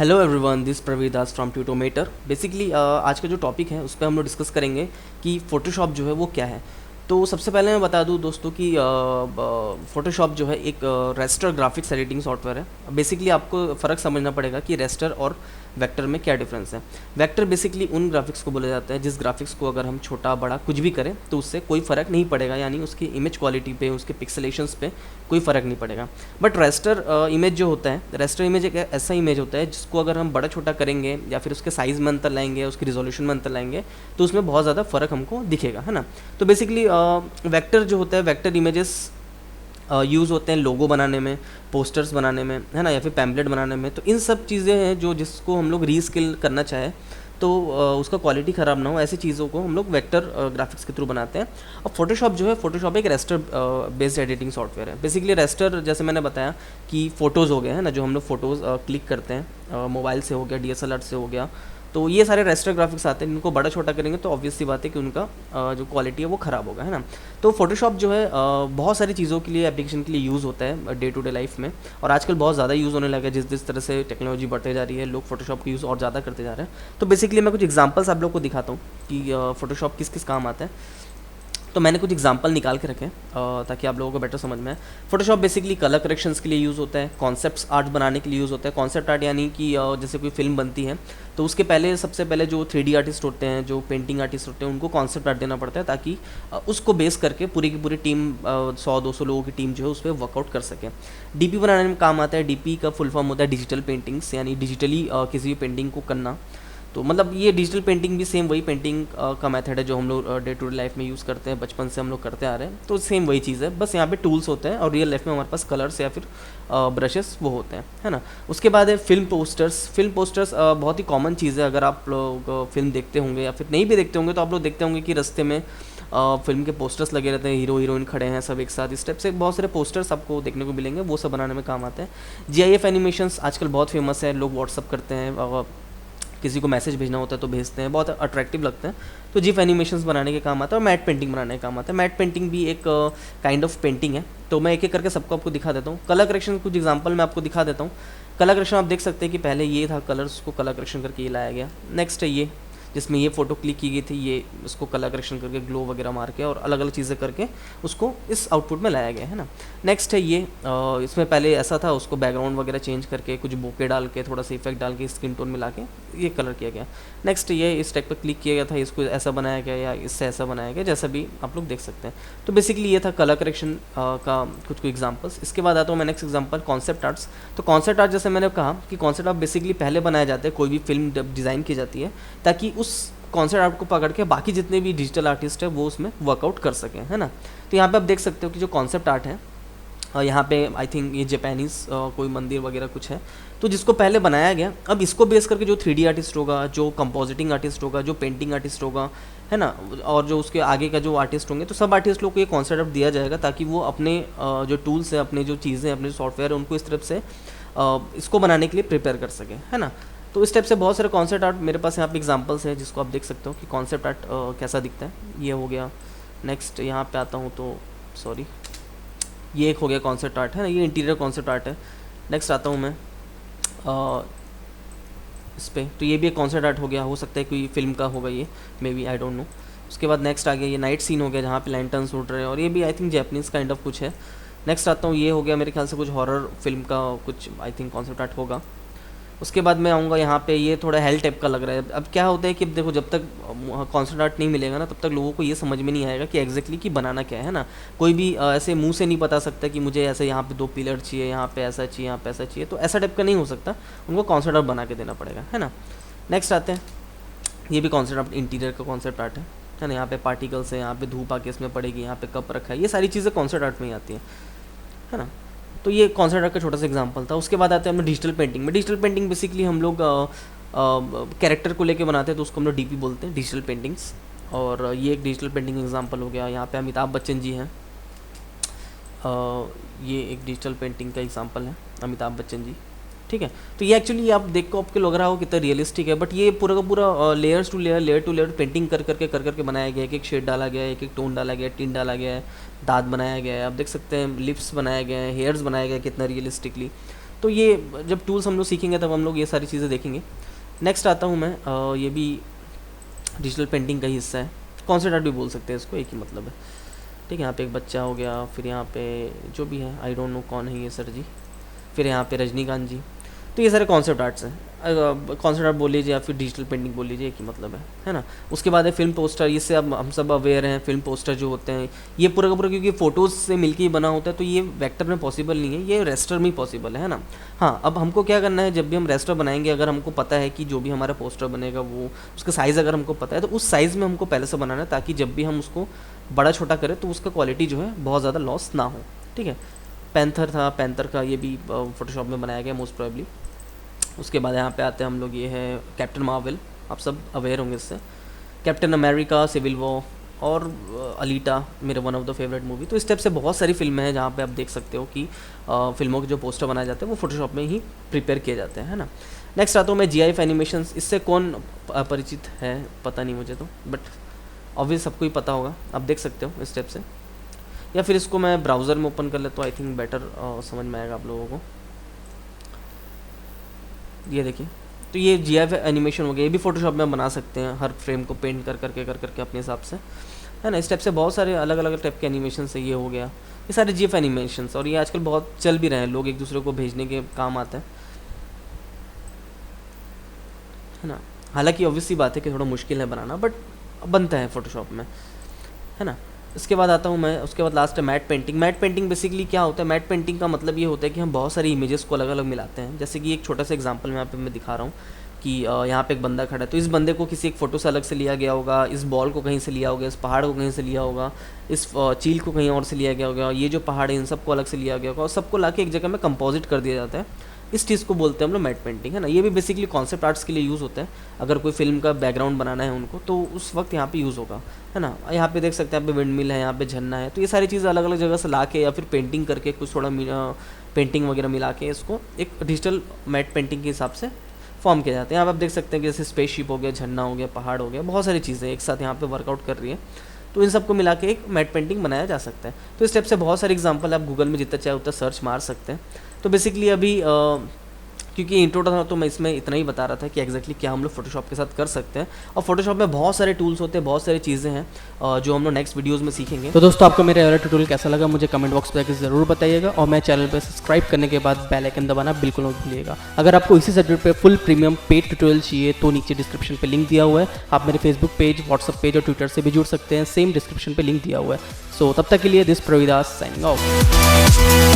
Hello everyone, this Pravir Das from Tutometer. Basically आज का जो टॉपिक है उस पर हम लोग डिस्कस करेंगे कि फ़ोटोशॉप जो है वो क्या है। तो सबसे पहले मैं बता दूं दोस्तों कि फ़ोटोशॉप जो है एक रेस्टर ग्राफिक्स एडिटिंग सॉफ्टवेयर है। बेसिकली आपको फ़र्क समझना पड़ेगा कि रेस्टर और वेक्टर में क्या डिफरेंस है। वेक्टर बेसिकली उन ग्राफिक्स को बोला जाता है जिस ग्राफिक्स को अगर हम छोटा बड़ा कुछ भी करें तो उससे कोई फ़र्क नहीं पड़ेगा, यानी उसकी इमेज क्वालिटी पे, उसके पिक्सलेशंस पे कोई फ़र्क नहीं पड़ेगा। बट रेस्टर इमेज जो होता है, रेस्टर इमेज एक ऐसा इमेज होता है जिसको अगर हम बड़ा छोटा करेंगे या फिर उसके साइज़ में अंतर लाएंगे, उसकी रिजोल्यूशन में अंतर लाएंगे, तो उसमें बहुत ज़्यादा फ़र्क हमको दिखेगा, है ना। तो बेसिकली वेक्टर जो होता है, वेक्टर इमेजेस यूज़ होते हैं लोगो बनाने में, पोस्टर्स बनाने में, है ना, या फिर पैम्पलेट बनाने में। तो इन सब चीज़ें हैं जो जिसको हम लोग रीस्किल करना चाहें तो उसका क्वालिटी ख़राब ना हो, ऐसी चीज़ों को हम लोग वेक्टर ग्राफिक्स के थ्रू बनाते हैं। और फोटोशॉप जो है, फोटोशॉप एक रेस्टर बेस्ड एडिटिंग सॉफ्टवेयर है। बेसिकली रेस्टर, जैसे मैंने बताया कि फ़ोटोज़ हो गए हैं ना, जो हम लोग फ़ोटोज़ क्लिक करते हैं, मोबाइल से हो गया, DSLR से हो गया, तो ये सारे रेस्टर ग्राफिक्स आते हैं। इनको बड़ा छोटा करेंगे तो ऑब्वियस सी बात है कि उनका जो क्वालिटी है वो ख़राब होगा, है ना। तो फोटोशॉप जो है बहुत सारी चीज़ों के लिए, एप्लीकेशन के लिए यूज़ होता है डे टू डे लाइफ में, और आजकल बहुत ज़्यादा यूज़ होने लगा है। जिस तरह से टेक्नोलॉजी बढ़ते जा रही है, लोग फोटोशॉप का यूज़ और ज़्यादा करते जा रहे हैं। तो बेसिकली मैं कुछ एग्जांपल्स आप लोग को दिखाता हूँ कि फोटोशॉप किस किस काम आता है। तो मैंने कुछ एग्जांपल निकाल के रखे हैं ताकि आप लोगों को बेटर समझ में आए। फोटोशॉप बेसिकली कलर करेक्शंस के लिए यूज़ होता है, कॉन्सेप्ट्स आर्ट बनाने के लिए यूज़ होता है। कॉन्सेप्ट आर्ट यानी कि जैसे कोई फिल्म बनती है तो उसके पहले, सबसे पहले जो 3D आर्टिस्ट होते हैं, जो पेंटिंग आर्टिस्ट होते हैं, उनको कॉन्सेप्ट आर्ट देना पड़ता है ताकि उसको बेस करके पूरी की पूरी टीम, 100-200 लोगों की टीम जो है उस पर वर्कआउट कर सके। DP बनाने में काम आता है। DP का फुल फॉर्म होता है डिजिटल पेंटिंग्स, यानी डिजिटली किसी भी पेंटिंग को करना। तो मतलब ये डिजिटल पेंटिंग भी सेम वही पेंटिंग का मेथड है जो हम लोग डे टू डे लाइफ में यूज़ करते हैं, बचपन से हम लोग करते आ रहे हैं। तो सेम वही चीज़ है, बस यहाँ पे टूल्स होते हैं और रियल लाइफ में हमारे पास कलर्स या फिर ब्रशेस वो होते हैं, है ना। उसके बाद है फिल्म पोस्टर्स। फिल्म पोस्टर्स बहुत ही कॉमन चीज़ है। अगर आप लोग फिल्म देखते होंगे या फिर नहीं भी देखते होंगे तो आप लोग देखते होंगे कि रास्ते में फिल्म के पोस्टर्स लगे रहते हैं, हीरो हीरोइन खड़े हैं सब एक साथ। इस टाइप से बहुत सारे पोस्टर्स आपको देखने को मिलेंगे, वो सब बनाने में काम आते हैं। GIF एनिमेशंस आजकल बहुत फेमस है, लोग व्हाट्सअप करते हैं, किसी को मैसेज भेजना होता है तो भेजते हैं, बहुत अट्रैक्टिव लगते हैं। तो GIF एनिमेशंस बनाने के काम आता है और मैट पेंटिंग बनाने का काम आता है। मैट पेंटिंग भी एक काइंड ऑफ पेंटिंग है। तो मैं एक एक करके सबको आपको दिखा देता हूँ। कलर करेक्शन कुछ एग्जांपल मैं आपको दिखा देता हूँ। कलर करेक्शन आप देख सकते हैं कि पहले ये था, कलर्स को कलर करेक्शन करके ये लाया गया। नेक्स्ट है ये, जिसमें ये फ़ोटो क्लिक की गई थी, ये उसको कलर करेक्शन करके ग्लो वगैरह मार के और अलग अलग चीज़ें करके उसको इस आउटपुट में लाया गया है ना। नेक्स्ट है ये, इसमें पहले ऐसा था, उसको बैकग्राउंड वगैरह चेंज करके कुछ बोके डाल के, थोड़ा सा इफेक्ट डाल के, स्किन टोन मिला के ये कलर किया गया। नेक्स्ट ये, इस टाइप पर क्लिक किया गया था, इसको ऐसा बनाया गया या इससे ऐसा बनाया गया, जैसा भी आप लोग देख सकते हैं। तो बेसिकली ये था कलर करेक्शन का कुछ एग्जाम्पल्स। इसके बाद आता हूँ मैं नेक्स्ट एग्जाम्पल, कॉन्सेप्ट आर्ट्स। तो कॉन्सेप्ट आर्ट, जैसे मैंने कहा कि कॉन्सेप्ट आर्ट बेसिकली पहले बनाया जाता है, कोई भी फिल्म डिज़ाइन की जाती है ताकि उस कॉन्सेप्ट आर्ट को पकड़ के बाकी जितने भी डिजिटल आर्टिस्ट है वो उसमें वर्कआउट कर सकें, है ना। तो यहाँ पे आप देख सकते हो कि जो कॉन्सेप्ट आर्ट है, यहाँ पे आई थिंक ये जापानीज़ कोई मंदिर वगैरह कुछ है, तो जिसको पहले बनाया गया, अब इसको बेस करके जो 3D आर्टिस्ट होगा, जो कंपोजिटिंग आर्टिस्ट होगा, जो पेंटिंग आर्टिस्ट होगा, है ना, और जो उसके आगे का जो आर्टिस्ट होंगे, तो सब आर्टिस्ट लोग को ये कॉन्सेप्ट आर्ट दिया जाएगा ताकि वो अपने जो टूल्स है, अपने जो चीज़ें, अपने जो सॉफ्टवेयर है, उनको इस तरफ से इसको बनाने के लिए प्रिपेयर कर सकें, है ना। तो इस टाइप से बहुत सारे कॉन्सेप्ट आर्ट मेरे पास यहाँ पे एग्जांपल्स हैं जिसको आप देख सकते हो कि कॉन्सेप्ट आर्ट कैसा दिखता है। ये हो गया। नेक्स्ट यहाँ पे आता हूँ तो सॉरी, ये एक हो गया कॉन्सेप्ट आर्ट, है ना, ये इंटीरियर कॉन्सेप्ट आर्ट है। नेक्स्ट आता हूँ मैं इस पर, तो ये भी एक कॉन्सेप्ट आर्ट हो गया, हो सकता है कोई फिल्म का होगा ये, may be, I don't know. उसके बाद नेक्स्ट आ गया ये नाइट सीन हो गया जहाँ पे लैंटर्न्स उड़ रहे हैं, और ये भी I think Japanese kind of कुछ है। नेक्स्ट आता हूँ, ये हो गया मेरे ख्याल से कुछ हॉरर फिल्म का कुछ आई थिंक कॉन्सेप्ट आर्ट होगा। उसके बाद मैं आऊँगा यहाँ पे, ये थोड़ा हेल टाइप का लग रहा है। अब क्या होता है कि देखो, जब तक कॉन्सेप्ट आर्ट नहीं मिलेगा ना, तब तक लोगों को ये समझ में नहीं आएगा कि एग्जैक्टली कि बनाना क्या है ना। कोई भी ऐसे मुंह से नहीं बता सकता कि मुझे ऐसे यहाँ पे 2 पिलर चाहिए, यहाँ पे ऐसा चाहिए, यहाँ पे ऐसा चाहिए, तो ऐसा टाइप का नहीं हो सकता। उनको कॉन्सेप्ट आर्ट बना के देना पड़ेगा, है ना। नेक्स्ट आते हैं, ये भी कॉन्सेप्ट आर्ट, इंटीरियर का कॉन्सेप्ट आर्ट है ना। यहाँ पे पार्टिकल्स है, यहाँ पे धूप आके इसमें पड़ेगी, यहाँ पे कप रखा है, ये सारी चीज़ें कॉन्सेप्ट आर्ट में ही आती है ना। तो ये कॉन्सेप्ट आर्ट का छोटा सा एग्जांपल था। उसके बाद आते हैं हम डिजिटल पेंटिंग में। डिजिटल पेंटिंग बेसिकली हम लोग कैरेक्टर को लेके बनाते हैं, तो उसको हम लोग DP बोलते हैं, डिजिटल पेंटिंग्स। और ये एक डिजिटल पेंटिंग एग्जांपल हो गया। यहाँ पे अमिताभ बच्चन जी हैं, ये एक डिजिटल पेंटिंग का एग्जांपल है, अमिताभ बच्चन जी, ठीक है। तो ये एक्चुअली आप देख को आपको लग रहा हो कितना रियलिस्टिक है, बट ये पूरा का पूरा layers to layer, layer to layer painting कर करके बनाया गया है। एक शेड डाला गया है, एक टोन डाला गया है, टिन डाला गया है, दांत बनाया गया है, आप देख सकते हैं लिप्स बनाया गया है, हेयर्स बनाया गया है, कितना रियलिस्टिकली। तो ये जब टूल्स हम लोग सीखेंगे तब हम लोग ये सारी चीज़ें देखेंगे। नेक्स्ट आता हूँ मैं, ये भी डिजिटल पेंटिंग का ही हिस्सा है, कॉन्सेप्ट आर्ट भी बोल सकते हैं इसको, एक ही मतलब है। ठीक है, यहाँ पे एक बच्चा हो गया, फिर यहाँ पे जो भी है, आई डोंट नो कौन है ये सर जी, फिर यहाँ पे रजनीकांत जी। तो ये सारे कॉन्सेप्ट आर्ट्स हैं, कॉन्सेप्ट आर्ट बोल लीजिए या फिर डिजिटल पेंटिंग बोल लीजिए, एक ही मतलब है ना। उसके बाद है फिल्म पोस्टर, इससे अब हम सब अवेयर हैं, फिल्म पोस्टर जो होते हैं ये पूरा का पूरा क्योंकि फ़ोटोज़ से मिलके ही बना होता है, तो ये वेक्टर में पॉसिबल नहीं है, ये रेस्टर में ही पॉसिबल है ना। हाँ, अब हमको क्या करना है, जब भी हम रेस्टर बनाएंगे, अगर हमको पता है कि जो भी हमारा पोस्टर बनेगा वो उसका साइज़ अगर हमको पता है, तो उस साइज़ में हमको पहले से बनाना है, ताकि जब भी हम उसको बड़ा छोटा करें तो उसका क्वालिटी जो है बहुत ज़्यादा लॉस ना हो। ठीक है, पैंथर था, पैंथर का ये भी फोटोशॉप में बनाया गया मोस्ट प्रोबेबली। उसके बाद यहाँ पे आते हैं हम लोग, ये है कैप्टन मार्वल, आप सब अवेयर होंगे इससे, कैप्टन अमेरिका, सिविल वॉर और अलीटा मेरे one of the favourite movie. तो इस टाइप से बहुत सारी फिल्में हैं जहाँ पे आप देख सकते हो कि फिल्मों के जो पोस्टर बनाए जाते हैं वो फोटोशॉप में ही प्रिपेयर किए जाते हैं, है ना। नेक्स्ट आता हूँ मैं GIF एनिमेशंस, इससे कौन परिचित है पता नहीं मुझे तो, बट ऑब्वियस सबको ही पता होगा, आप देख सकते हो इस टाइप से, या फिर इसको मैं ब्राउज़र में ओपन कर ले तो आई थिंक बेटर समझ में आएगा आप लोगों को। ये देखिए, तो ये GIF एनिमेशन हो गया, ये भी फोटोशॉप में बना सकते हैं, हर फ्रेम को पेंट कर करके अपने हिसाब से, है ना। इस टाइप से बहुत सारे अलग अलग टाइप के एनिमेशन से ये हो गया, ये सारे GIF एनिमेशंस, और ये आजकल बहुत चल भी रहे हैं, लोग एक दूसरे को भेजने के काम आता है ना। हालांकि ऑब्वियसली बात है कि थोड़ा मुश्किल है बनाना, बट बनता है फोटोशॉप में, है ना। इसके बाद आता हूँ मैं, उसके बाद लास्ट है matte painting. Matte painting basically क्या होता है, मैट पेंटिंग का मतलब ये होता है कि हम बहुत सारी इमेजेस को अलग अलग मिलाते हैं। जैसे कि एक छोटा सा एग्जांपल यहाँ पे मैं दिखा रहा हूँ कि यहाँ पे एक बंदा खड़ा है, तो इस बंदे को किसी एक फ़ोटो से अलग से लिया गया होगा, इस बॉल को कहीं से लिया होगा, इस पहाड़ को कहीं से लिया होगा, इस चील को कहीं और से लिया गया होगा, ये जो पहाड़ है इन सबको अलग से लिया गया होगा, और सबको ला के एक जगह में कंपोजिट कर दिया जाता है। इस चीज़ को बोलते हैं हम लोग मैट पेंटिंग, है ना। ये भी बेसिकली कॉन्सेप्ट आर्ट्स के लिए यूज़ होता है, अगर कोई फिल्म का बैकग्राउंड बनाना है उनको, तो उस वक्त यहाँ पे यूज़ होगा, है ना। यहाँ पे देख सकते हैं, यहाँ पे विंड मिल है, यहाँ पे झरना है, तो ये सारी चीज़ें अलग अलग जगह से ला के या फिर पेंटिंग करके कुछ थोड़ा पेंटिंग वगैरह मिला के इसको एक डिजिटल मैट पेंटिंग के हिसाब से फॉर्म किया जाता है। यहाँ पे आप देख सकते हैं कि जैसे स्पेसशिप हो गया, झरना हो गया, पहाड़ हो गया, बहुत सारी चीज़ें एक साथ यहाँ पे वर्कआउट कर रही है, तो इन सबको मिला के एक मैट पेंटिंग बनाया जा सकता है। तो इस स्टेप से बहुत सारे एग्जांपल आप गूगल में जितना चाहे उतना सर्च मार सकते हैं। तो बेसिकली अभी क्योंकि इंट्रो था तो मैं इसमें इतना ही बता रहा था कि एग्जैक्टली क्या हम लोग फोटोशॉप के साथ कर सकते हैं, और फोटोशॉप में बहुत सारे टूल्स होते हैं, बहुत सारी चीज़ें हैं जो हम लोग नेक्स्ट वीडियोज़ में सीखेंगे। तो दोस्तों, आपको मेरा वाला ट्यूटोरियल कैसा लगा मुझे कमेंट बॉक्स पर ज़रूर बताइएगा, और मेरे चैनल पर सब्सक्राइब करने के बाद बेल आइकन दबाना बिल्कुल मत भूलिएगा। अगर आपको इसी सब्जेक्ट पे फुल प्रीमियम पेड ट्यूटोरियल चाहिए तो नीचे डिस्क्रिप्शन पे लिंक दिया हुआ है, आप मेरे फेसबुक पेज, व्हाट्सअप पेज और ट्विटर से भी जुड़ सकते हैं, सेम डिस्क्रिप्शन पे लिंक दिया हुआ है। सो तब तक के लिए दिस प्रवीदास साइनिंग ऑफ।